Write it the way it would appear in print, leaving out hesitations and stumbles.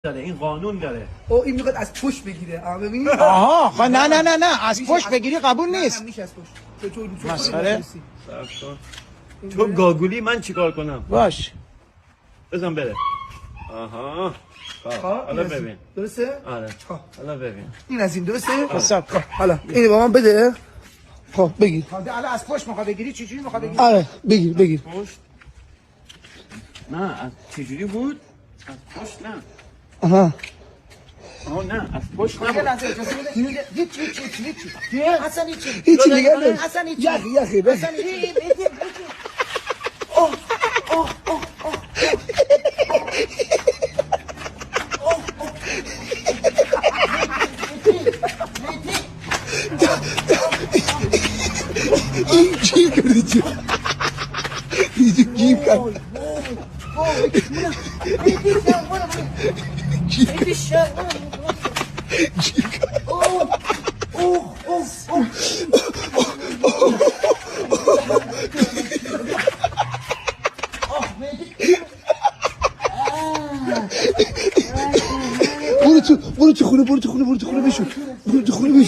داره، این قانون داره. او این میخواد از پشت بگیره. ببینید. آها خب نه از پشت بگیری قبول نیست. میشه از پشت. تو مسخره. تو گاگولی من چیکار کنم؟ باش. بزن بره. آها. حالا ببین. درسته؟ آره. حالا ببین. این از این درسته؟ حساب کن. حالا اینو با من بده. خب بگیر. حالا از پشت میخواد بگیری چجوری میخواد بگیری؟ آره بگیر. پشت. نه از چجوری بود؟ از پشت نه. آها. نه از پشت نبود. هیچی هیچی دیگه نه. حسن هیچی. یخی بگیر. این چی کردی چی؟ این کرد. برو تو خونه بشو. برو تو خونه.